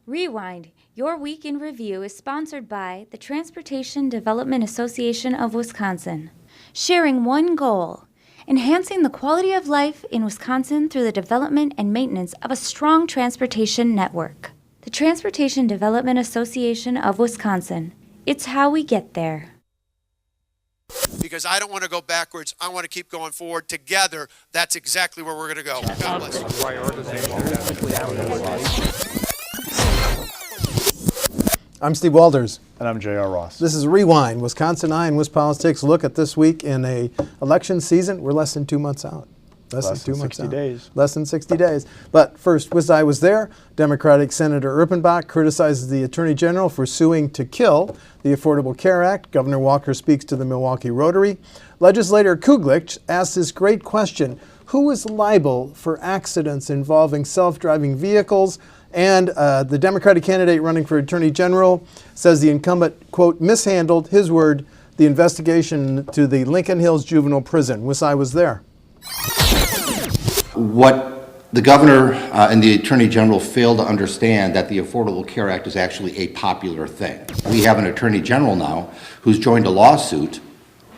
Rewind, your week in review is sponsored by the Transportation Development Association of Wisconsin. Sharing one goal, enhancing the quality of life in Wisconsin through the development and maintenance of a strong transportation network. The Transportation Development Association of Wisconsin. It's how we get there. Because I don't want to go backwards. I want to keep going forward. Together, that's exactly where we're going to go. God bless you. I'm Steve Walters. And I'm J.R. Ross. This is Rewind, WisconsinEye and WisPolitics look at this week in a election season. We're less than 2 months out. Less than 60 days. Less than 60 days. But first, WisEye was there. Democratic Senator Erpenbach criticizes the Attorney General for suing to kill the Affordable Care Act. Governor Walker speaks to the Milwaukee Rotary. Legislator Kuglich asks this great question: who is liable for accidents involving self-driving vehicles? And the Democratic candidate running for Attorney General says the incumbent, quote, mishandled, his word, the investigation to the Lincoln Hills Juvenile Prison. WisEye was there. What the governor and the Attorney General failed to understand that the Affordable Care Act is actually a popular thing. We have an Attorney General now who's joined a lawsuit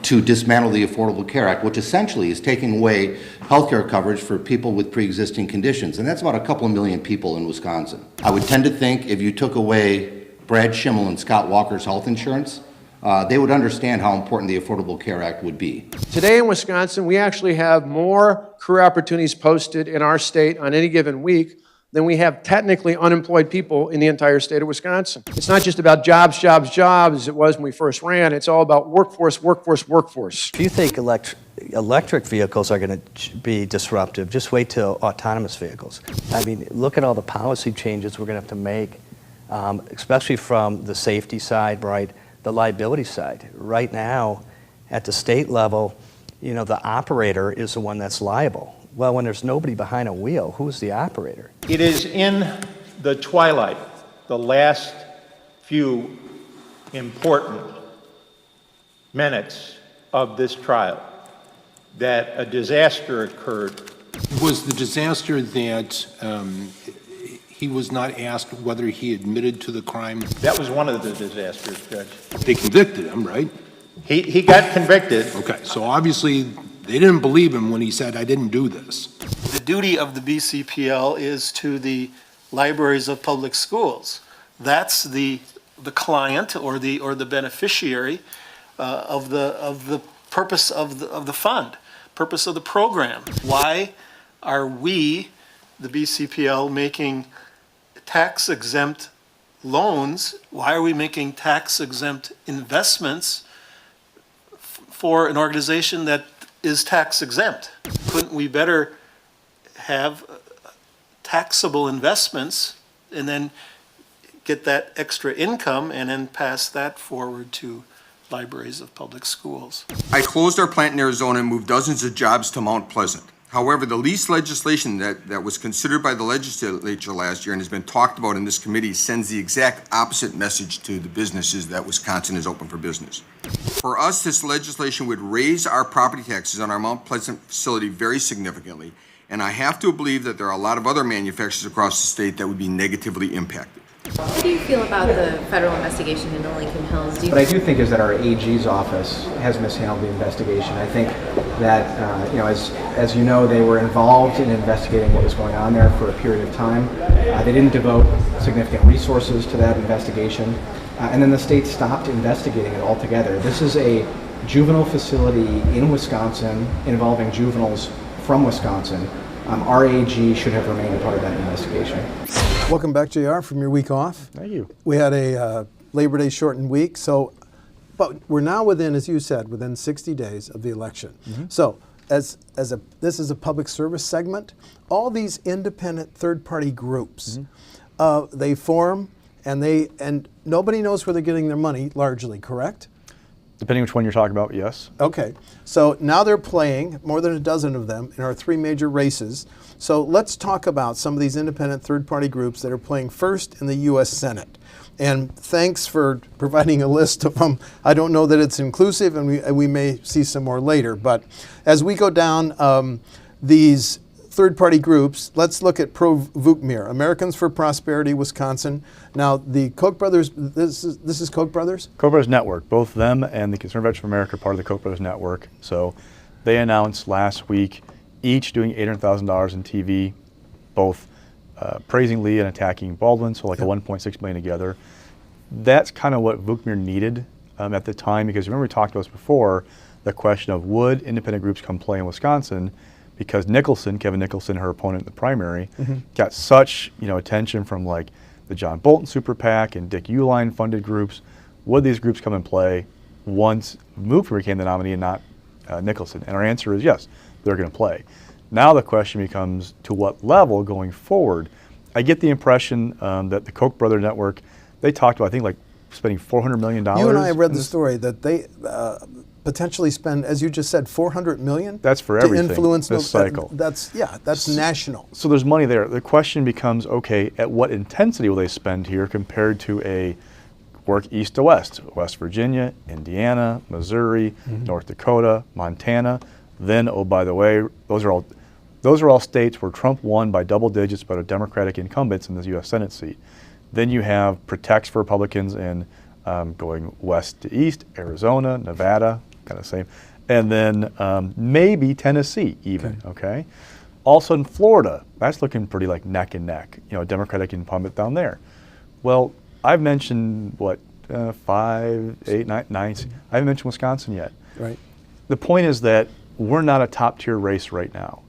to dismantle the Affordable Care Act, which essentially is taking away health care coverage for people with pre-existing conditions. And that's about a couple of million people in Wisconsin. I would tend to think if you took away Brad Schimmel and Scott Walker's health insurance, they would understand how important the Affordable Care Act would be. Today in Wisconsin, we actually have more career opportunities posted in our state on any given week than we have technically unemployed people in the entire state of Wisconsin. It's not just about jobs, jobs, jobs, as it was when we first ran. It's all about workforce, workforce, workforce. If you think electric vehicles are going to be disruptive, just wait till autonomous vehicles. I mean, look at all the policy changes we're going to have to make, especially from the safety side, right, the liability side. Right now, at the state level, you know, the operator is the one that's liable. Well, when there's nobody behind a wheel, who's the operator? It is in the twilight, the last few important minutes of this trial, that a disaster occurred. Was the disaster that he was not asked whether he admitted to the crime? That was one of the disasters, Judge. They convicted him, right? He got convicted. Okay, so obviously they didn't believe him when he said, I didn't do this. The duty of the BCPL is to the libraries of public schools. That's the client or the beneficiary of the purpose of the fund, purpose of the program. Why are we, the BCPL, making tax-exempt loans? Why are we making tax-exempt investments for an organization that is tax-exempt? Couldn't we better have taxable investments and then get that extra income and then pass that forward to libraries of public schools? I closed our plant in Arizona and moved dozens of jobs to Mount Pleasant. However, the lease legislation that was considered by the legislature last year and has been talked about in this committee sends the exact opposite message to the businesses that Wisconsin is open for business. For us, this legislation would raise our property taxes on our Mount Pleasant facility very significantly, and I have to believe that there are a lot of other manufacturers across the state that would be negatively impacted. How do you feel about the federal investigation into Lincoln Hills? What I do think is that our AG's office has mishandled the investigation. I think that, as you know, they were involved in investigating what was going on there for a period of time. They didn't devote significant resources to that investigation, and then the state stopped investigating it altogether. This is a juvenile facility in Wisconsin involving juveniles from Wisconsin. Our AG should have remained a part of that investigation. Welcome back, JR, from your week off. Thank you. We had a Labor Day shortened week, but we're now within, as you said, within 60 days of the election. Mm-hmm. So, this is a public service segment. All these independent third-party groups, they form, and nobody knows where they're getting their money. Largely, correct? Depending which one you're talking about, yes. Okay, so now they're playing, more than a dozen of them, in our 3 major races. So let's talk about some of these independent third-party groups that are playing first in the U.S. Senate. And thanks for providing a list of them. I don't know that it's inclusive, and we may see some more later. But as we go down these third-party groups. Let's look at Pro-Vukmir, Americans for Prosperity, Wisconsin. Now, the Koch brothers, this is Koch brothers? Koch brothers network, both them and the Concerned Veterans of America are part of the Koch brothers network. So they announced last week each doing $800,000 in TV, both praising Lee and attacking Baldwin, so like a $1.6 million together. That's kind of what Vukmir needed at the time, because remember we talked about this before, the question of would independent groups come play in Wisconsin, because Kevin Nicholson, her opponent in the primary, got such attention from like the John Bolton Super PAC and Dick Uihlein funded groups. Would these groups come and play once Vukmir became the nominee and not Nicholson? And our answer is yes, they're going to play. Now the question becomes to what level going forward. I get the impression that the Koch brother network, they talked about, I think, like spending $400 million. You and I read the story that they potentially spend, as you just said, $400 million. That's for everything. To influence this cycle. That's national. So there's money there. The question becomes, okay, at what intensity will they spend here compared to a work east to west, West Virginia, Indiana, Missouri, North Dakota, Montana. Then, oh, by the way, those are all states where Trump won by double digits but are Democratic incumbents in the U.S. Senate seat. Then you have protects for Republicans in going west to east, Arizona, Nevada, kind of same, and then maybe Tennessee even, okay? Also in Florida, that's looking pretty like neck and neck, Democratic incumbent down there. Well, I've mentioned, 5, 8, 9, I haven't mentioned Wisconsin yet. Right. The point is that we're not a top tier race right now.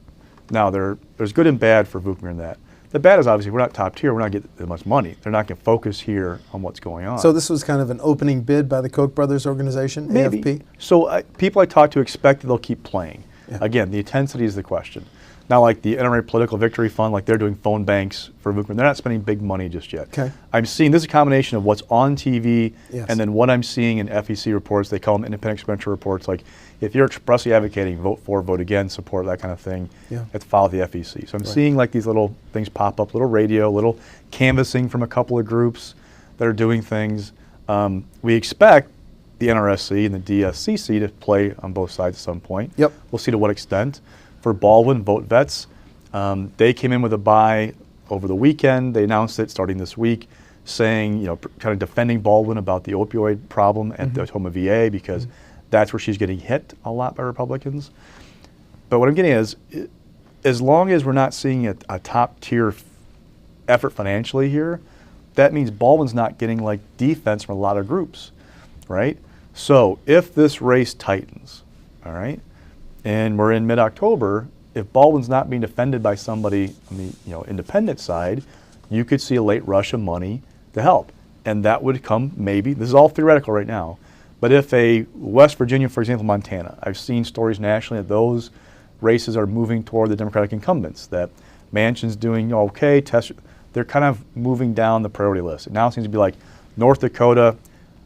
Now, there's good and bad for Vukmir in that. The bad is obviously we're not top tier, we're not getting that much money. They're not going to focus here on what's going on. So this was kind of an opening bid by the Koch brothers organization, Maybe. AFP? So people I talk to expect that they'll keep playing. Yeah. Again, the intensity is the question. Now, like the NRA Political Victory Fund, like they're doing phone banks for Vukmir. They're not spending big money just yet. Okay. I'm seeing, this is a combination of what's on TV and then what I'm seeing in FEC reports. They call them independent expenditure reports. Like if you're expressly advocating vote for, vote against, support, that kind of thing, it's follow the FEC. So I'm seeing like these little things pop up, little radio, little canvassing from a couple of groups that are doing things. We expect the NRSC and the DSCC to play on both sides at some point. Yep. We'll see to what extent. For Baldwin, Vote Vets, they came in with a buy over the weekend. They announced it starting this week, saying, kind of defending Baldwin about the opioid problem at the Tacoma VA because that's where she's getting hit a lot by Republicans. But what I'm getting is, as long as we're not seeing a top tier effort financially here, that means Baldwin's not getting like defense from a lot of groups, right? So if this race tightens, all right, and we're in mid-October, if Baldwin's not being defended by somebody on the independent side, you could see a late rush of money to help. And that would come maybe, this is all theoretical right now, but if a West Virginia, for example, Montana, I've seen stories nationally that those races are moving toward the Democratic incumbents, that Manchin's doing okay, they're kind of moving down the priority list. It now seems to be like North Dakota,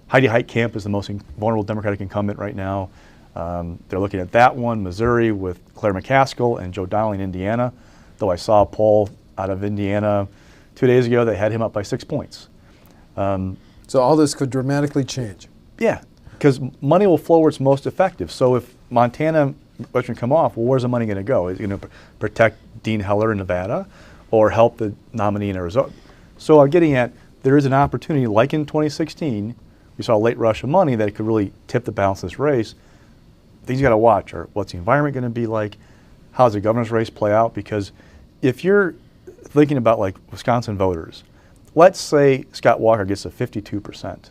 Heidi Heitkamp is the most vulnerable Democratic incumbent right now. They're looking at that one, Missouri with Claire McCaskill and Joe Donnelly in Indiana, though I saw a poll out of Indiana 2 days ago that had him up by 6 points. So all this could dramatically change. Yeah, because money will flow where it's most effective. So if Montana Western come off, well, where's the money going to go? Is it going to protect Dean Heller in Nevada or help the nominee in Arizona? So I'm getting at, there is an opportunity, like in 2016, we saw a late rush of money that could really tip the balance of this race. Things you got to watch are what's the environment going to be like? How does the governor's race play out? Because if you're thinking about like Wisconsin voters, let's say Scott Walker gets to 52%.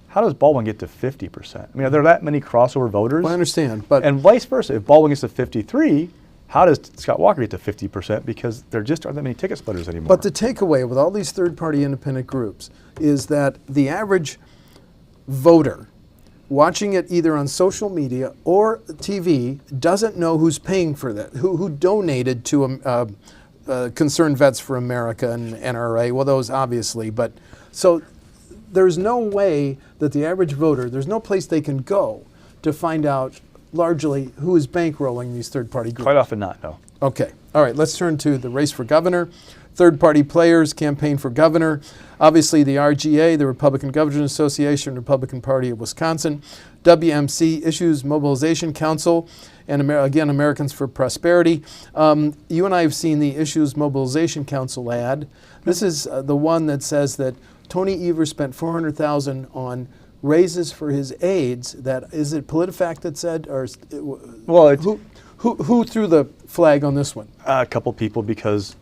How does Baldwin get to 50%? I mean, are there that many crossover voters? Well, I understand, but and vice versa. If Baldwin gets to 53, how does Scott Walker get to 50%? Because there just aren't that many ticket splitters anymore. But the takeaway with all these third-party independent groups is that the average voter watching it either on social media or TV doesn't know who's paying for that, who donated to Concerned Vets for America and NRA, well, those obviously, but so there's no way that the average voter, there's no place they can go to find out largely who is bankrolling these third-party groups. Quite often not, no. Okay. All right. Let's turn to the race for governor. Third-party players campaign for governor. Obviously, the RGA, the Republican Governors Association, Republican Party of Wisconsin, WMC, Issues Mobilization Council, and again, Americans for Prosperity. You and I have seen the Issues Mobilization Council ad. This is the one that says that Tony Evers spent $400,000 on raises for his aides. That is it PolitiFact that said, or Well, who threw the flag on this one? a couple people, because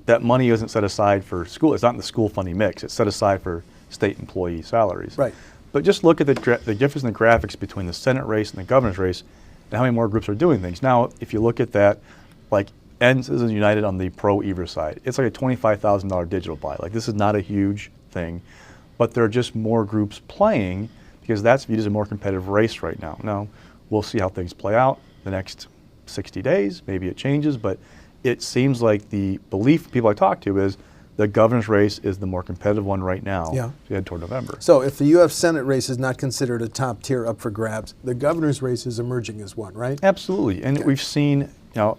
that money isn't set aside for school. It's not in the school funding mix. It's set aside for state employee salaries. Right. But just look at the difference in the graphics between the Senate race and the governor's race, and how many more groups are doing things. Now, if you look at that, like End Citizens United on the pro-Evers side, it's like a $25,000 digital buy. Like, this is not a huge thing, but there are just more groups playing because that's viewed as a more competitive race right now. Now, we'll see how things play out the next 60 days. Maybe it changes, but it seems like the belief people I talk to is the governor's race is the more competitive one right now. Yeah. As we head toward November. So if the U.S. Senate race is not considered a top tier up for grabs, the governor's race is emerging as one, right? Absolutely. And we've seen,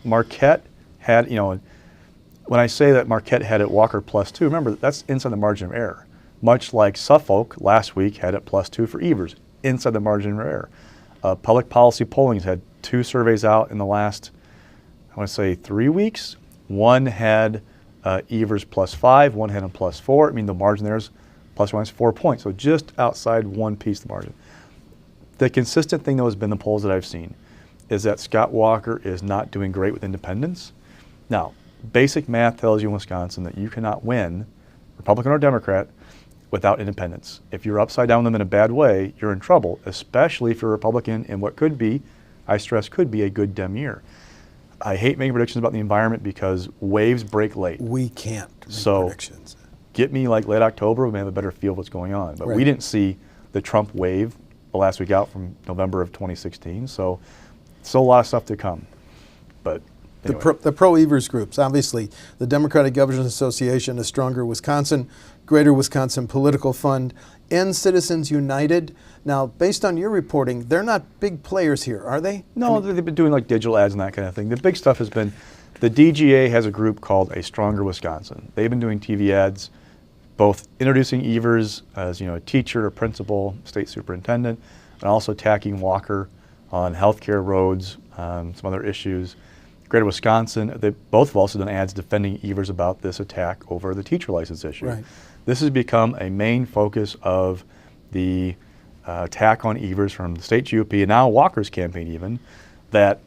Marquette had, when I say that Marquette had it Walker +2, remember, that's inside the margin of error. Much like Suffolk last week had it +2 for Evers, inside the margin of error. Public policy polling has had 2 surveys out in the last, I want to say 3 weeks. One had Evers +5, one had him +4. I mean, the margin there is ±4 points, so just outside one piece of the margin. The consistent thing, though, has been the polls that I've seen, is that Scott Walker is not doing great with independents. Now, basic math tells you in Wisconsin that you cannot win, Republican or Democrat, without independents. If you're upside down them in a bad way, you're in trouble, especially if you're a Republican in what could be, I stress could be, a good Dem year. I hate making predictions about the environment because waves break late. We can't make predictions. Get me like late October, we may have a better feel of what's going on. But we didn't see the Trump wave the last week out from November of 2016, so still a lot of stuff to come. But anyway. The pro-Evers groups, obviously, the Democratic Governors Association, A Stronger Wisconsin, Greater Wisconsin Political Fund, and Citizens United. Now, based on your reporting, they're not big players here, are they? No, they've been doing like digital ads and that kind of thing. The big stuff has been, the DGA has a group called A Stronger Wisconsin. They've been doing TV ads, both introducing Evers as a teacher, a principal, state superintendent, and also attacking Walker on healthcare, roads, some other issues. Greater Wisconsin, they both have also done ads defending Evers about this attack over the teacher license issue. Right. This has become a main focus of the attack on Evers from the state GOP and now Walker's campaign even, that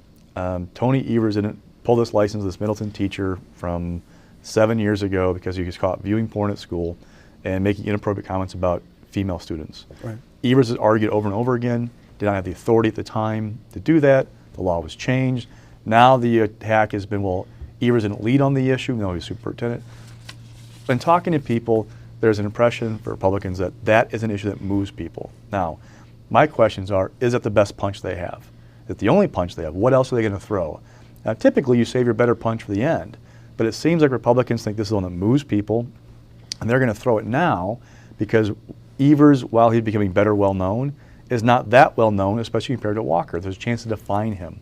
Tony Evers didn't pull this license, this Middleton teacher, from 7 years ago because he was caught viewing porn at school and making inappropriate comments about female students. Right. Evers has argued over and over again, did not have the authority at the time to do that. The law was changed. Now the attack has been, well, Evers didn't lead on the issue, no, he's superintendent. When talking to people, there's an impression for Republicans that that is an issue that moves people. Now, my questions are, is it the best punch they have? Is it the only punch they have? What else are they going to throw? Now, typically you save your better punch for the end, but it seems like Republicans think this is the one that moves people, and they're going to throw it now because Evers, while he's becoming better well-known, is not that well-known, especially compared to Walker. There's a chance to define him.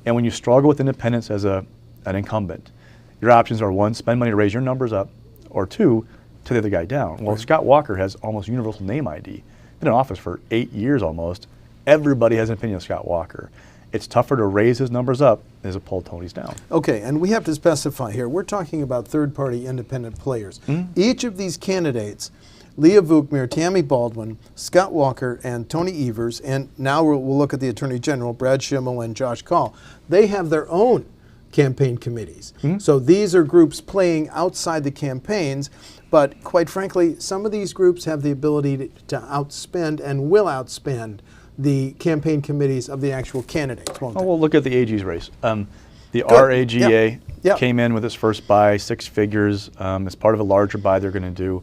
And when you struggle with independence as an incumbent, your options are 1, spend money to raise your numbers up, or 2, tear the other guy down. Well, Scott Walker has almost universal name ID. Been in office for 8 years almost. Everybody has an opinion of Scott Walker. It's tougher to raise his numbers up than to pull Tony's down. Okay, and we have to specify here, we're talking about third-party independent players. Each of these candidates, Leah Vukmir, Tammy Baldwin, Scott Walker, and Tony Evers, and now we'll look at the Attorney General, Brad Schimmel and Josh Kaul. They have their own campaign committees. So these are groups playing outside the campaigns, but quite frankly, some of these groups have the ability to outspend and will outspend the campaign committees of the actual candidates, won't they? Well, look at the AG's race. The Good. RAGA Yep. came in with its first buy, 6 figures. As part of a larger buy they're going to do.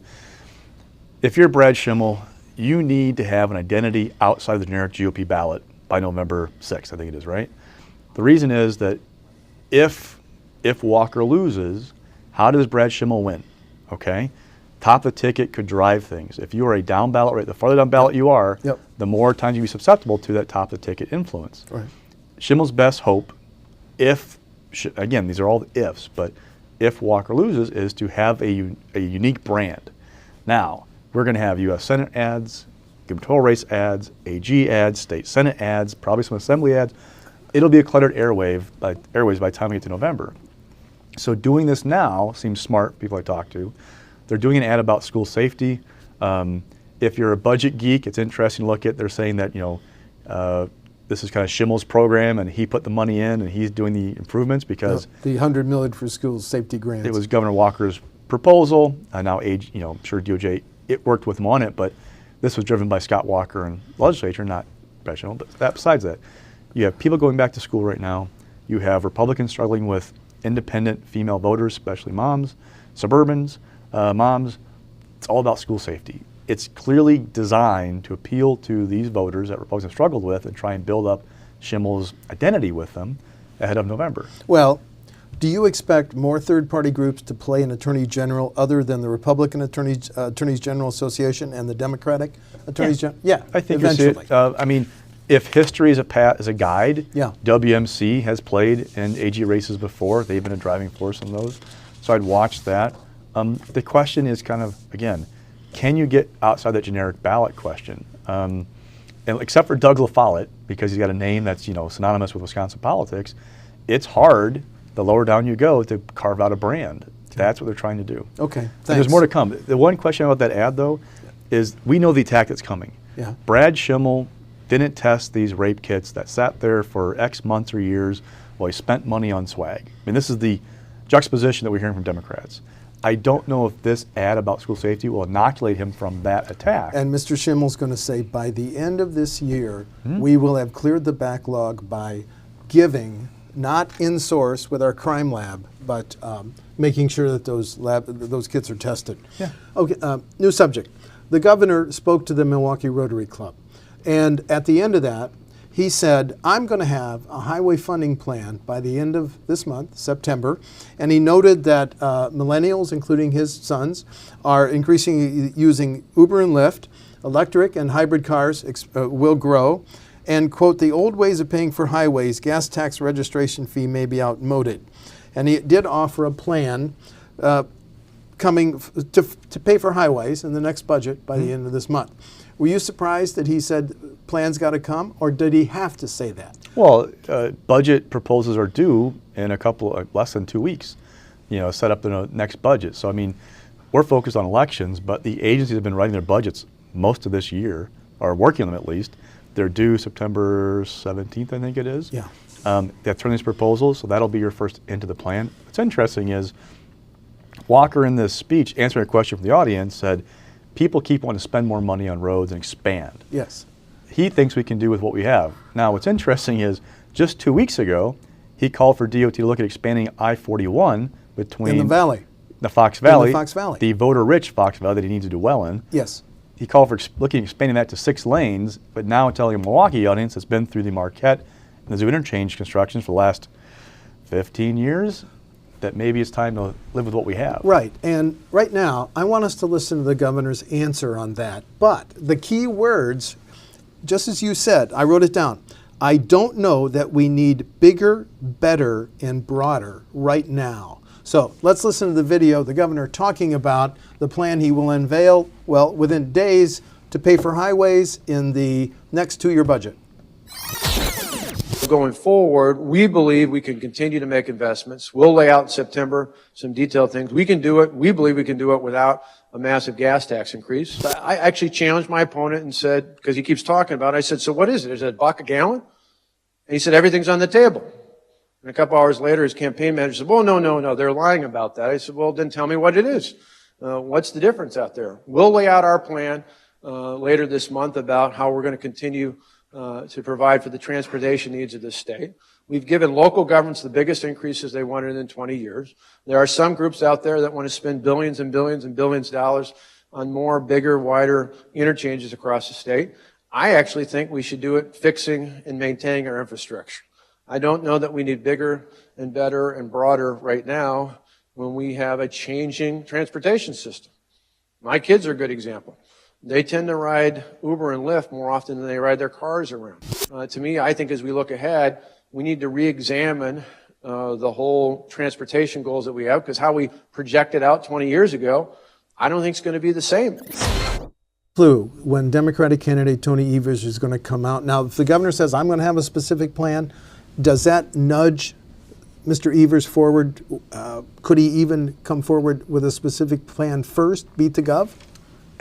If you're Brad Schimmel, you need to have an identity outside of the generic GOP ballot by November 6th, I think it is, right? The reason is that if Walker loses, how does Brad Schimmel win? Okay? Top of the ticket could drive things. If you are a down ballot rate, the farther down ballot you are, the more times you be susceptible to that top of the ticket influence. Right. Schimmel's best hope, if again, these are all the ifs, but if Walker loses, is to have a unique brand. Now, we're going to have U.S. Senate ads, gubernatorial race ads, AG ads, state Senate ads, probably some assembly ads. It'll be a cluttered airwaves by the time we get to November. So doing this now seems smart, people I talk to. They're doing an ad about school safety. If you're a budget geek, it's interesting to look at. They're saying that, this is kind of Schimmel's program, and he put the money in, and he's doing the improvements because the $100 million for school safety grants. It was Governor Walker's proposal. Now, I'm sure DOJ it worked with him on it, but this was driven by Scott Walker and the legislature, not professional. But besides that, you have people going back to school right now. You have Republicans struggling with independent female voters, especially moms, suburbans, moms. It's all about school safety. It's clearly designed to appeal to these voters that Republicans have struggled with and try and build up Schimmel's identity with them ahead of November. Well, do you expect more third-party groups to play an attorney general other than the Republican Attorneys General Association and the Democratic Attorneys General? Yeah, I think eventually. I mean, if history is a guide, yeah. WMC has played in AG races before. They've been a driving force in those. So I'd watch that. The question is kind of, again, can you get outside that generic ballot question? And except for Doug LaFollette, because he's got a name that's synonymous with Wisconsin politics, it's hard, the lower down you go, to carve out a brand. That's what they're trying to do. Okay, thanks. And there's more to come. The one question about that ad, though, is we know the attack that's coming. Yeah. Brad Schimmel didn't test these rape kits that sat there for X months or years while he spent money on swag. I mean, this is the juxtaposition that we're hearing from Democrats. I don't know if this ad about school safety will inoculate him from that attack. And Mr. Schimmel's going to say, by the end of this year, we will have cleared the backlog by giving, not in source with our crime lab, but making sure that those kits are tested. Yeah. Okay. New subject. The governor spoke to the Milwaukee Rotary Club, and at the end of that, he said, I'm going to have a highway funding plan by the end of this month, September, and he noted that millennials, including his sons, are increasingly using Uber and Lyft. Electric and hybrid cars will grow. And, quote, the old ways of paying for highways, gas tax registration fee may be outmoded. And he did offer a plan coming to pay for highways in the next budget by the end of this month. Were you surprised that he said plans got to come, or did he have to say that? Well, budget proposals are due in less than 2 weeks, set up in the next budget. So, I mean, we're focused on elections, but the agencies have been writing their budgets most of this year, or working on them at least. They're due September 17th, I think it is. Yeah. They have to turn these proposals, so that'll be your first into the plan. What's interesting is Walker, in this speech, answering a question from the audience, said, people keep wanting to spend more money on roads and expand. Yes. He thinks we can do with what we have. Now, what's interesting is just 2 weeks ago, he called for DOT to look at expanding I-41 between in the valley, the Fox Valley, the voter-rich Fox Valley that he needs to do well in. Yes. He called for looking at expanding that to 6 lanes, but now telling a Milwaukee audience that's been through the Marquette and the Zoo interchange constructions for the last 15 years, that maybe it's time to live with what we have. Right, and right now, I want us to listen to the governor's answer on that. But the key words, just as you said, I wrote it down. I don't know that we need bigger, better, and broader right now. So let's listen to the video, the governor talking about the plan he will unveil, well, within days to pay for highways in the next 2-year budget. Going forward, we believe we can continue to make investments. We'll lay out in September some detailed things. We can do it. We believe we can do it without a massive gas tax increase. I actually challenged my opponent and said, because he keeps talking about it, I said, so what is it? Is it $1 a gallon? And he said, everything's on the table. And a couple hours later, his campaign manager said, well, no, they're lying about that. I said, well, then tell me what it is. What's the difference out there? We'll lay out our plan later this month about how we're going to continue to provide for the transportation needs of this state. We've given local governments the biggest increases they wanted in 20 years. There are some groups out there that want to spend billions and billions and billions of dollars on more, bigger, wider interchanges across the state. I actually think we should do it fixing and maintaining our infrastructure. I don't know that we need bigger and better and broader right now when we have a changing transportation system. My kids are a good example. They tend to ride Uber and Lyft more often than they ride their cars around. To me, I think as we look ahead, we need to re-examine the whole transportation goals that we have, because how we projected out 20 years ago, I don't think it's going to be the same. Clue when Democratic candidate Tony Evers is going to come out. Now, if the governor says, I'm going to have a specific plan, does that nudge Mr. Evers forward? Could he even come forward with a specific plan first, beat the gov?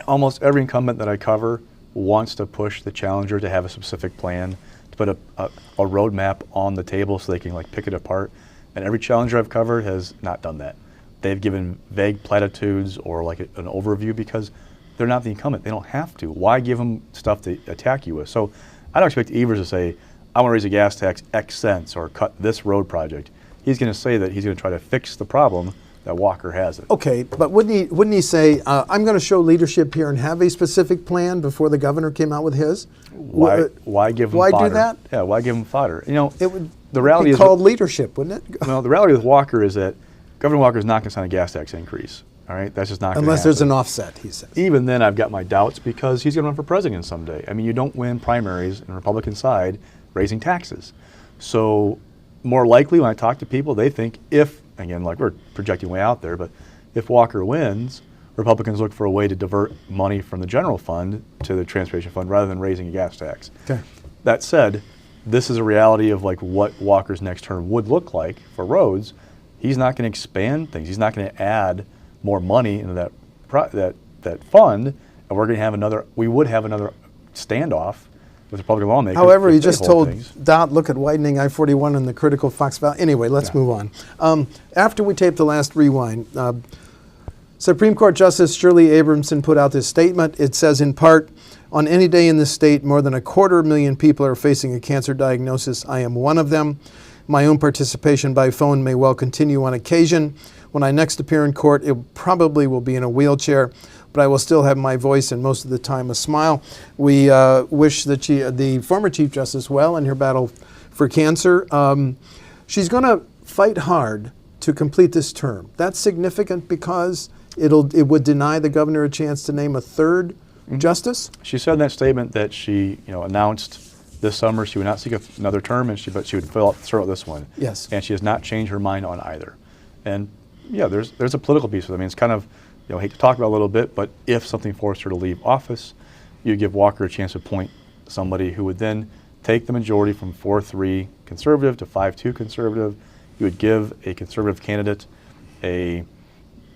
Almost every incumbent that I cover wants to push the challenger to have a specific plan, to put a roadmap on the table so they can like pick it apart. And every challenger I've covered has not done that. They've given vague platitudes or like an overview because they're not the incumbent. They don't have to. Why give them stuff to attack you with? So I don't expect Evers to say, I want to raise a gas tax X cents or cut this road project. He's going to say that he's going to try to fix the problem that Walker has it. Okay, but wouldn't he say, I'm going to show leadership here and have a specific plan before the governor came out with his? Why give him fodder? Why do that? Yeah, why give him fodder? You know, It would the reality be is called leadership, wouldn't it? Well, the reality with Walker is that Governor Walker is not going to sign a gas tax increase. All right, that's just not going to happen. Unless there's an offset, he says. Even then, I've got my doubts because he's going to run for president someday. I mean, you don't win primaries on the Republican side raising taxes. So more likely when I talk to people, they think if, again, like we're projecting way out there, but if Walker wins, Republicans look for a way to divert money from the general fund to the transportation fund rather than raising a gas tax. Okay. That said, this is a reality of like what Walker's next term would look like for roads. He's not going to expand things. He's not going to add more money into that fund, and we would have another standoff with Republican lawmakers. However, he just told Dodd, look at widening I-41 and the critical Fox Valley. Anyway, let's move on. After we taped the last rewind, Supreme Court Justice Shirley Abrahamson put out this statement. It says, in part, on any day in this state, more than 250,000 people are facing a cancer diagnosis. I am one of them. My own participation by phone may well continue on occasion. When I next appear in court, it probably will be in a wheelchair, but I will still have my voice and most of the time a smile. We wish the former Chief Justice well in her battle for cancer. She's going to fight hard to complete this term. That's significant because it would deny the governor a chance to name a third justice? She said in that statement that she announced this summer she would not seek another term, but she would serve out this one. Yes. And she has not changed her mind on either. And yeah, there's a political piece of it. I mean, it's kind of, I hate to talk about it a little bit, but if something forced her to leave office, you give Walker a chance to appoint somebody who would then take the majority from 4-3 conservative to 5-2 conservative. You would give a conservative candidate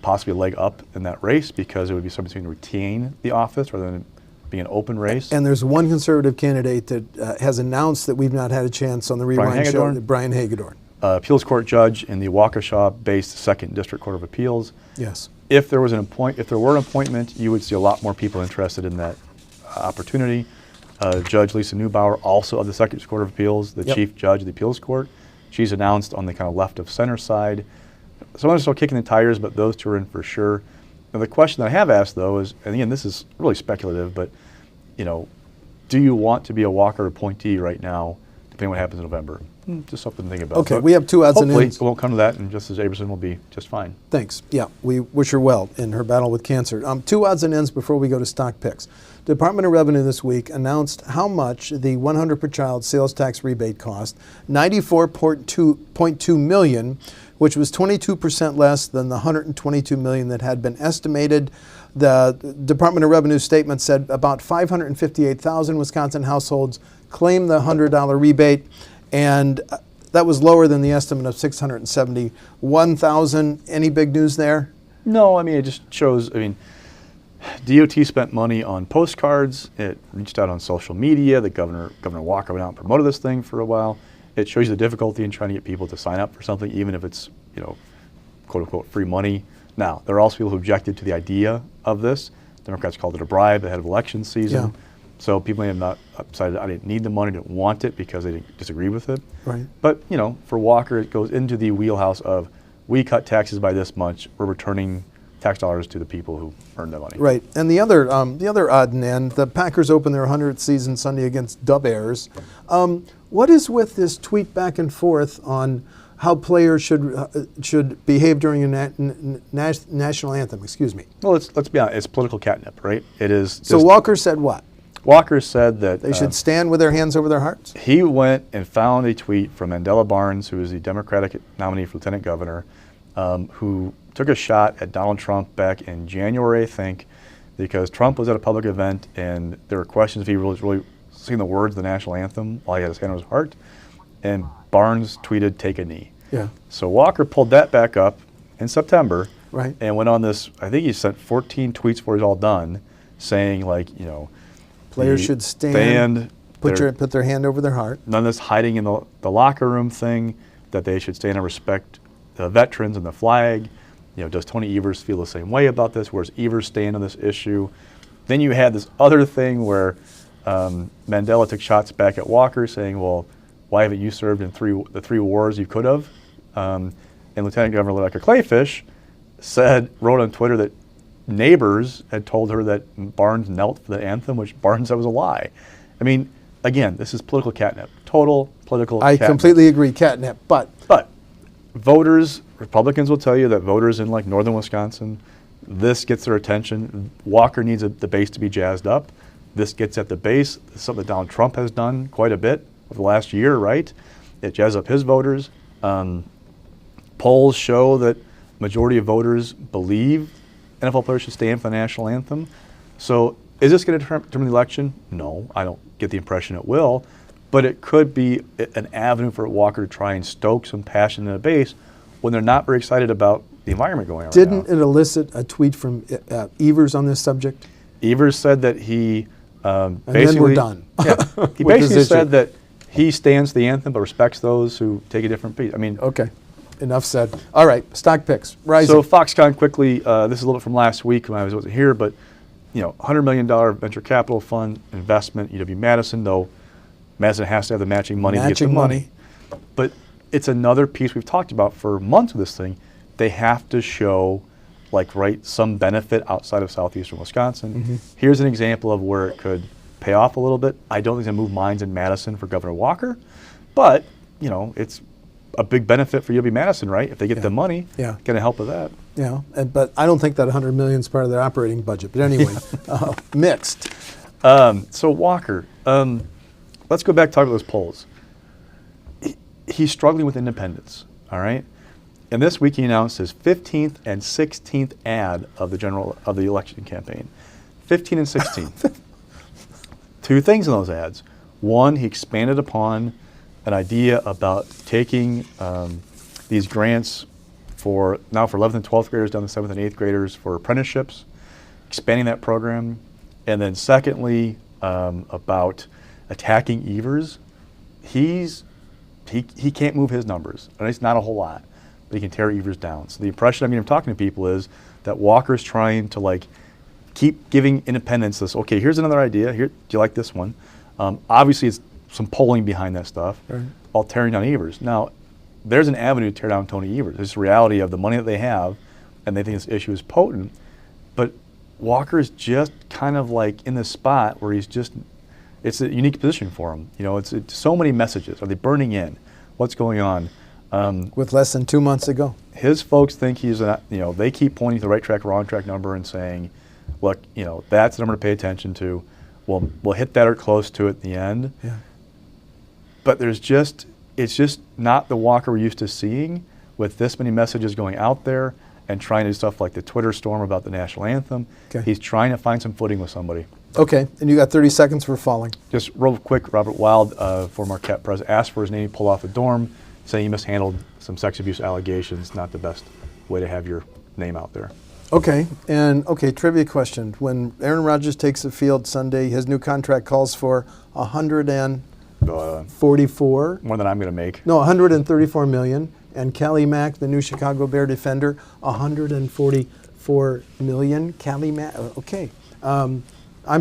possibly a leg up in that race because it would be somebody who can retain the office rather than being an open race. And there's one conservative candidate that has announced that we've not had a chance on the Rewind show, Brian Hagedorn. Appeals court judge in the Waukesha-based 2nd District Court of Appeals. Yes. If there were an appointment, you would see a lot more people interested in that opportunity. Judge Lisa Neubauer, also of the 2nd Court of Appeals, the chief judge of the appeals court. She's announced on the kind of left of center side. Some are still kicking the tires, but those two are in for sure. Now, the question that I have asked, though, is, and again, this is really speculative, but, do you want to be a Walker appointee right now, depending on what happens in November? Just something to think about. Okay, we have 2 odds and ends. Hopefully, it won't come to that, and Justice Abrahamson will be just fine. Thanks. Yeah, we wish her well in her battle with cancer. 2 odds and ends before we go to stock picks. Department of Revenue this week announced how much the 100 per child sales tax rebate cost, $94.2 million, which was 22% less than the $122 million that had been estimated. The Department of Revenue statement said about 558,000 Wisconsin households claimed the $100 rebate, and that was lower than the estimate of 671,000. Any big news there? No, I mean, it just shows, DOT spent money on postcards. It reached out on social media. Governor Walker went out and promoted this thing for a while. It shows you the difficulty in trying to get people to sign up for something, even if it's, quote unquote, free money. Now, there are also people who objected to the idea of this. Democrats called it a bribe ahead of election season. Yeah. So people may have not decided I didn't need the money, didn't want it because they didn't disagree with it. Right. But, for Walker, it goes into the wheelhouse of we cut taxes by this much, we're returning tax dollars to the people who earned the money. Right. And the other odd and end, the Packers open their 100th season Sunday against Dub Airs. What is with this tweet back and forth on how players should behave during a national anthem? Excuse me. Well, let's be honest. It's political catnip, right? It is. So Walker said what? Walker said that They should stand with their hands over their hearts? he went and found a tweet from Mandela Barnes, who is the Democratic nominee for lieutenant governor, who took a shot at Donald Trump back in January, I think, because Trump was at a public event and there were questions if he was really singing the words of the national anthem while he had his hand on his heart, and Barnes tweeted, "Take a knee." Yeah. So Walker pulled that back up in September, Right. and went on this, I think he sent 14 tweets before he's all done, saying like, you know, Players should stand, put their hand over their heart. none of this hiding in the locker room thing, that they should stand and respect the veterans and the flag. You know, does Tony Evers feel the same way about this? Where's Evers stand on this issue? Then you had this other thing where Mandela took shots back at Walker, saying, well, why haven't you served in the three wars you could have? And Lieutenant Governor Rebecca Clayfish wrote on Twitter that neighbors had told her that Barnes knelt for the anthem, which Barnes said was a lie. I mean, again, this is political catnip, total political catnip. I completely agree, catnip, but voters, Republicans will tell you that voters in like northern Wisconsin, this gets their attention. Walker needs the base to be jazzed up. This gets at the base. This is something that Donald Trump has done quite a bit over the last year, right? It jazzes up his voters. Polls show that majority of voters believe NFL players should stand for the national anthem. So is this going to determine the election? No, I don't get the impression it will. But it could be an avenue for Walker to try and stoke some passion in the base when they're not very excited about the environment going on right now. Didn't it elicit a tweet from Evers on this subject? Evers said that he and basically... then we're done. Yeah, he basically said that he stands the anthem but respects those who take a different piece. I mean... Okay. Enough said. All right, stock picks. Rising. So Foxconn quickly, this is a little bit from last week when I wasn't here, but you know, $100 million venture capital fund investment, UW-Madison, though Madison has to have the matching money to get the money. But it's another piece we've talked about for months with this thing. They have to show, like, right, some benefit outside of southeastern Wisconsin. Mm-hmm. Here's an example of where it could pay off a little bit. I don't think it's going to move minds in Madison for Governor Walker, but, you know, it's a big benefit for UW-Madison, right? If they get the money, going to help with that. Yeah, but I don't think that $100 million is part of their operating budget. But anyway, mixed. So Walker, let's go back and talk about those polls. He's struggling with independence, all right? And this week he announced his 15th and 16th ad of the election campaign. 15 and 16. Two things in those ads. One, he expanded upon an idea about taking these grants for 11th and 12th graders down to 7th and 8th graders for apprenticeships, expanding that program. And then secondly, about attacking Evers. He can't move his numbers, and it's not a whole lot, but he can tear Evers down. So the impression I'm getting from talking to people is that Walker's trying to like keep giving independents this, okay, here's another idea, here, do you like this one? Obviously it's some polling behind that stuff, right, while tearing down Evers. Now, there's an avenue to tear down Tony Evers. It's the reality of the money that they have, and they think this issue is potent. But Walker's just kind of like in this spot where it's a unique position for him. You know, it's so many messages. Are they burning in? What's going on? With less than 2 months to go. His folks think he's, they keep pointing to the right track, wrong track number and saying, look, you know, that's the number to pay attention to. We'll hit that or close to it at the end. Yeah. But it's just not the Walker we're used to seeing with this many messages going out there and trying to do stuff like the Twitter storm about the national anthem. Okay. He's trying to find some footing with somebody. Okay, and you got 30 seconds for falling. Just real quick, Robert Wild, former Marquette president, asked for his name pulled off a dorm, saying he mishandled some sex abuse allegations. Not the best way to have your name out there. Okay, and trivia question. When Aaron Rodgers takes the field Sunday, his new contract calls for 144. More than I'm going to make. No, 134 million. And Callie Mack, the new Chicago Bear defender, 144 million. Callie Mack. Okay. I'm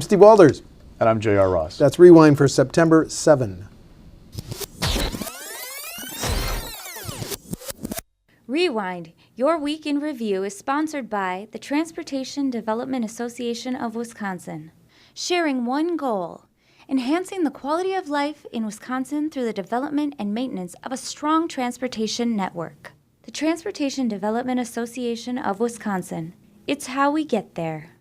Steve Walders. And I'm J.R. Ross. That's Rewind for September 7. Rewind, your week in review, is sponsored by the Transportation Development Association of Wisconsin. Sharing one goal, enhancing the quality of life in Wisconsin through the development and maintenance of a strong transportation network. The Transportation Development Association of Wisconsin. It's how we get there.